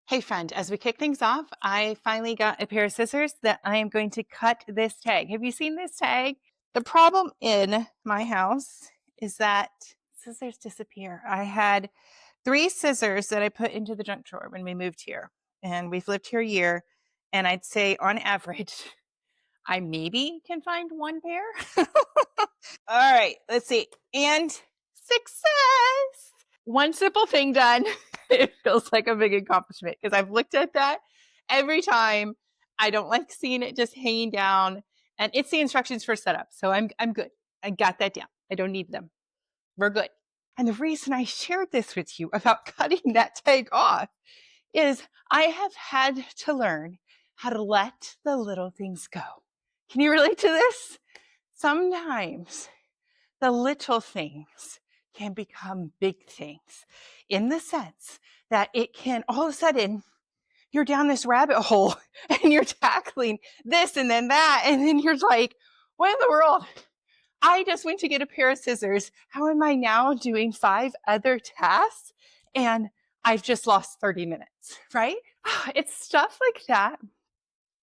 Hey friend, as we kick things off, I finally got a pair of scissors that I am going to cut this tag. Have you seen this tag? The problem in my house is that scissors disappear. I had three scissors that I put into the junk drawer when we moved here, and we've lived here a year. And I'd say on average, I maybe can find one pair. All right, let's see. And success! One simple thing done. It feels like a big accomplishment because I've looked at that every time. I don't like seeing it just hanging down. And it's the instructions for setup. So I'm good. I got that down. I don't need them. We're good. And the reason I shared this with you about cutting that tag off is I have had to learn how to let the little things go. Can you relate to this? Sometimes the little things can become big things in the sense that it can all of a sudden you're down this rabbit hole and you're tackling this and then that. And then you're like, what in the world? I just went to get a pair of scissors. How am I now doing 5 other tasks? And I've just lost 30 minutes, right? It's stuff like that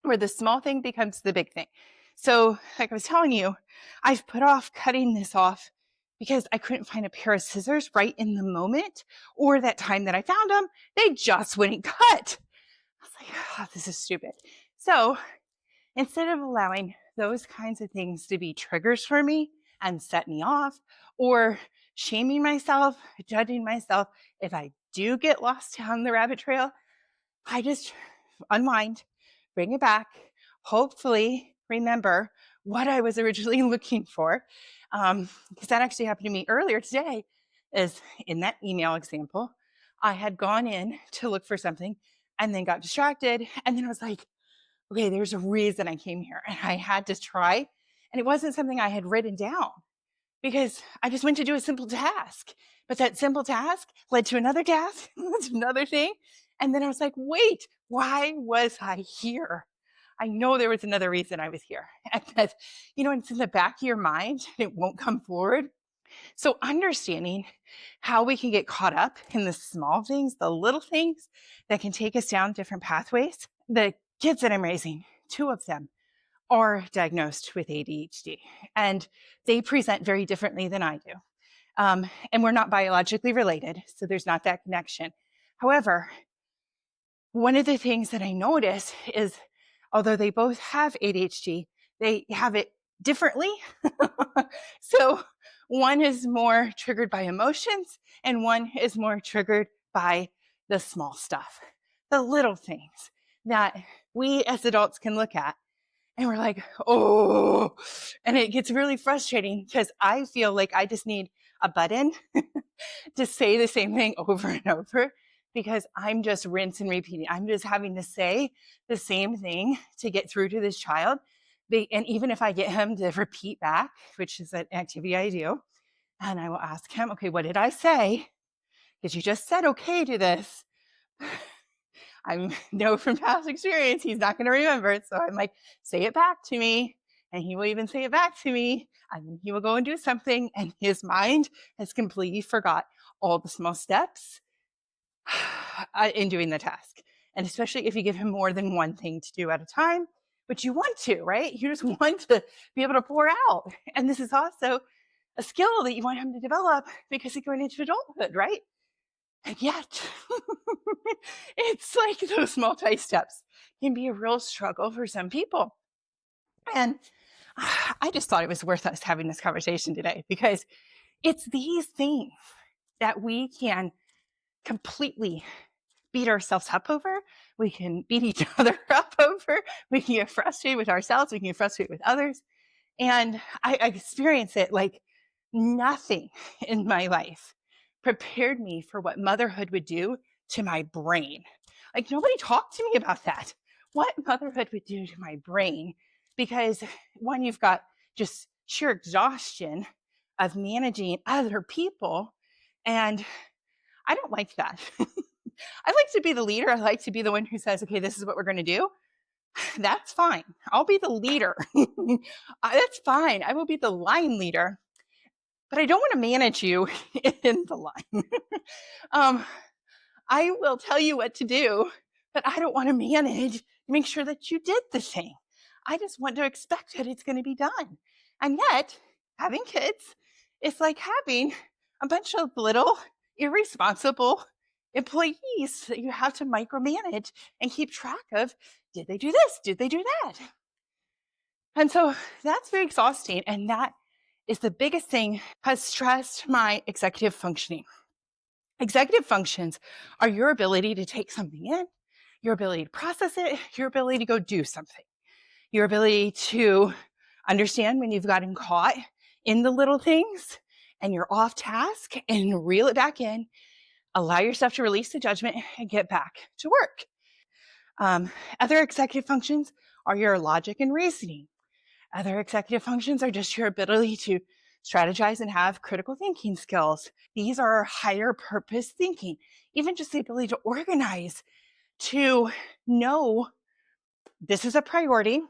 where the small thing becomes the big thing. So like I was telling you, I've put off cutting this off because I couldn't find a pair of scissors right in the moment, or that time that I found them, they just wouldn't cut. I was like, oh, this is stupid. So instead of allowing those kinds of things to be triggers for me and set me off, or shaming myself, judging myself, if I do get lost down the rabbit trail, I just unwind, bring it back, hopefully remember what I was originally looking for. Because that actually happened to me earlier today, is in that email example, I had gone in to look for something and then got distracted. And then I was like, okay, there's a reason I came here. And I had to try. And it wasn't something I had written down because I just went to do a simple task. But that simple task led to another task, to another thing. And then I was like, wait, why was I here? I know there was another reason I was here. And that, it's in the back of your mind, it won't come forward. So understanding how we can get caught up in the small things, the little things that can take us down different pathways. The kids that I'm raising, 2 of them are diagnosed with ADHD, and they present very differently than I do. And we're not biologically related, so there's not that connection. However, one of the things that I notice is, although they both have ADHD, they have it differently. So one is more triggered by emotions and one is more triggered by the small stuff, the little things that we as adults can look at. And we're like, oh, and it gets really frustrating because I feel like I just need a button to say the same thing over and over, because I'm just rinse and repeating. I'm just having to say the same thing to get through to this child. And even if I get him to repeat back, which is an activity I do, and I will ask him, okay, what did I say? Because you just said okay to this. I know from past experience, he's not going to remember it. So I'm like, say it back to me. And he will even say it back to me. And then he will go and do something. And his mind has completely forgot all the small steps in doing the task. And especially if you give him more than one thing to do at a time, which you want to, right? You just want to be able to pour out. And this is also a skill that you want him to develop because he's going into adulthood, right? And yet, it's like those multi-steps can be a real struggle for some people. And I just thought it was worth us having this conversation today, because it's these things that we can completely beat ourselves up over. We can beat each other up over. We can get frustrated with ourselves. We can get frustrated with others. And I experience it like nothing in my life prepared me for what motherhood would do to my brain. Like, nobody talked to me about that. What motherhood would do to my brain. Because one, you've got just sheer exhaustion of managing other people. And I don't like that. I like to be the leader. I like to be the one who says, okay, this is what we're going to do. That's fine. I'll be the leader. That's fine. I will be the line leader. But I don't want to manage you in the line. I will tell you what to do, but I don't want to manage, make sure that you did the thing. I just want to expect that it's going to be done. And yet, having kids is like having a bunch of little irresponsible employees that you have to micromanage and keep track of. Did they do this? Did they do that? And so that's very exhausting. And that is the biggest thing, has stressed my executive functioning. Executive functions are your ability to take something in, your ability to process it, your ability to go do something, your ability to understand when you've gotten caught in the little things and you're off task and reel it back in, allow yourself to release the judgment and get back to work. Other executive functions are your logic and reasoning. Other executive functions are just your ability to strategize and have critical thinking skills. These are higher purpose thinking, even just the ability to organize, to know this is a priority.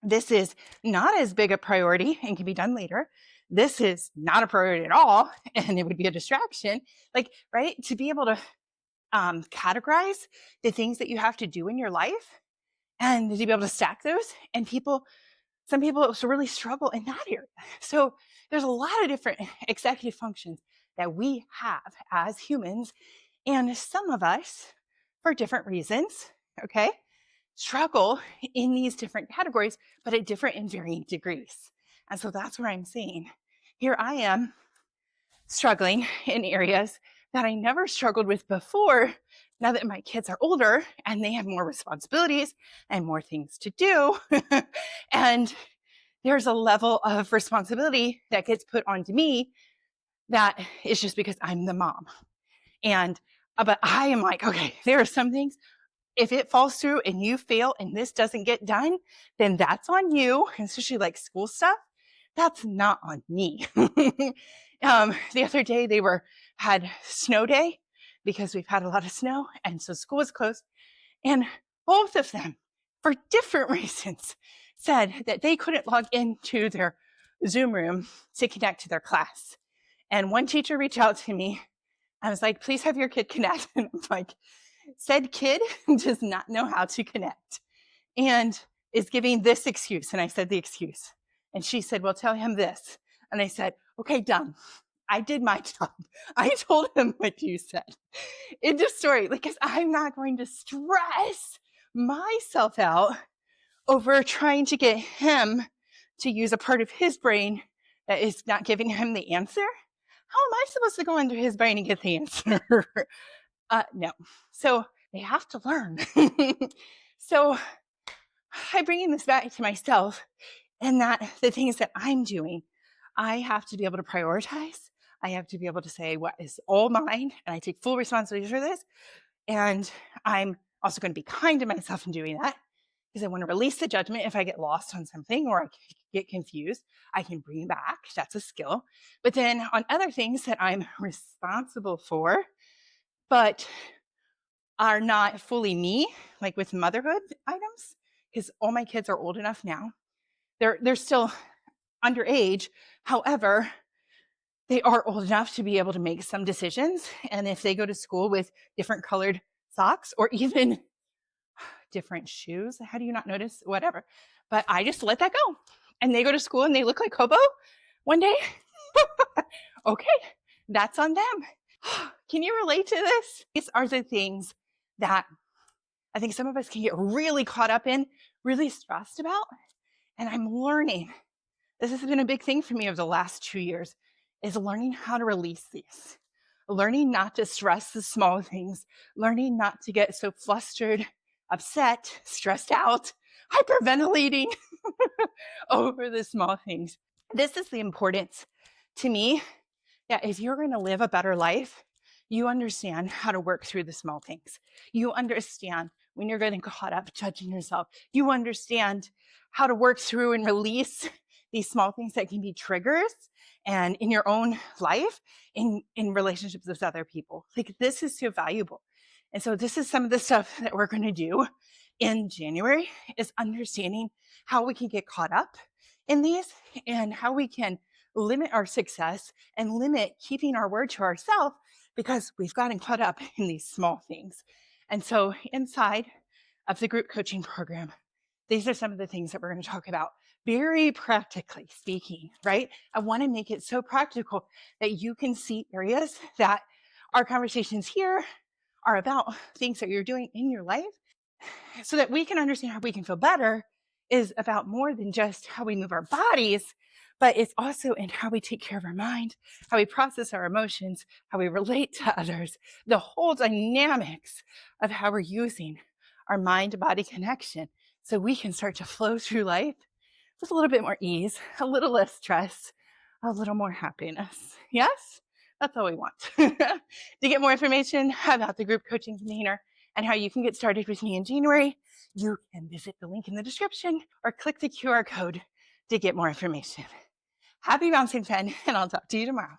This is not as big a priority and can be done later. This is not a priority at all, and it would be a distraction. Like, right? To be able to categorize the things that you have to do in your life and to be able to stack those. And some people really struggle in that area. So there's a lot of different executive functions that we have as humans. And some of us, for different reasons, okay, struggle in these different categories, but at different and varying degrees. And so that's where I'm saying, here I am struggling in areas that I never struggled with before. Now that my kids are older and they have more responsibilities and more things to do, and there's a level of responsibility that gets put onto me that is just because I'm the mom. And, but I am like, okay, there are some things, if it falls through and you fail and this doesn't get done, then that's on you. And especially like school stuff, that's not on me. The other day they had snow day because we've had a lot of snow. And so school was closed, and both of them, for different reasons, said that they couldn't log into their Zoom room to connect to their class. And one teacher reached out to me. I was like, please have your kid connect. And I'm like, said kid does not know how to connect and is giving this excuse. And I said the excuse. And she said, well, tell him this. And I said, okay, done. I did my job. I told him what you said. End of story. Because I'm not going to stress myself out over trying to get him to use a part of his brain that is not giving him the answer. How am I supposed to go into his brain and get the answer? No. So they have to learn. So I'm bringing this back to myself, and that the things that I'm doing, I have to be able to prioritize. I have to be able to say what is all mine, and I take full responsibility for this. And I'm also going to be kind to myself in doing that, because I want to release the judgment. If I get lost on something or I get confused, I can bring it back. That's a skill. But then on other things that I'm responsible for, but are not fully me, like with motherhood items, because all my kids are old enough now. They're still underage. However, they are old enough to be able to make some decisions. And if they go to school with different colored socks or even different shoes, how do you not notice? Whatever. But I just let that go. And they go to school and they look like Hobo one day. Okay, that's on them. Can you relate to this? These are the things that I think some of us can get really caught up in, really stressed about. And I'm learning. This has been a big thing for me over the last 2 years, is learning how to release these. Learning not to stress the small things. Learning not to get so flustered, upset, stressed out, hyperventilating over the small things. This is the importance to me, that if you're going to live a better life, you understand how to work through the small things. You understand when you're getting caught up judging yourself. You understand how to work through and release these small things that can be triggers, and in your own life, in relationships with other people. Like, this is so valuable. And so this is some of the stuff that we're going to do in January, is understanding how we can get caught up in these and how we can limit our success and limit keeping our word to ourselves, because we've gotten caught up in these small things. And so inside of the group coaching program, these are some of the things that we're going to talk about, very practically speaking, right? I want to make it so practical that you can see areas that our conversations here are about, things that you're doing in your life, so that we can understand how we can feel better is about more than just how we move our bodies, but it's also in how we take care of our mind, how we process our emotions, how we relate to others, the whole dynamics of how we're using our mind-body connection so we can start to flow through life with a little bit more ease, a little less stress, a little more happiness. Yes? That's all we want. To get more information about the group coaching container and how you can get started with me in January, you can visit the link in the description or click the QR code to get more information. Happy bouncing, Fen, and I'll talk to you tomorrow.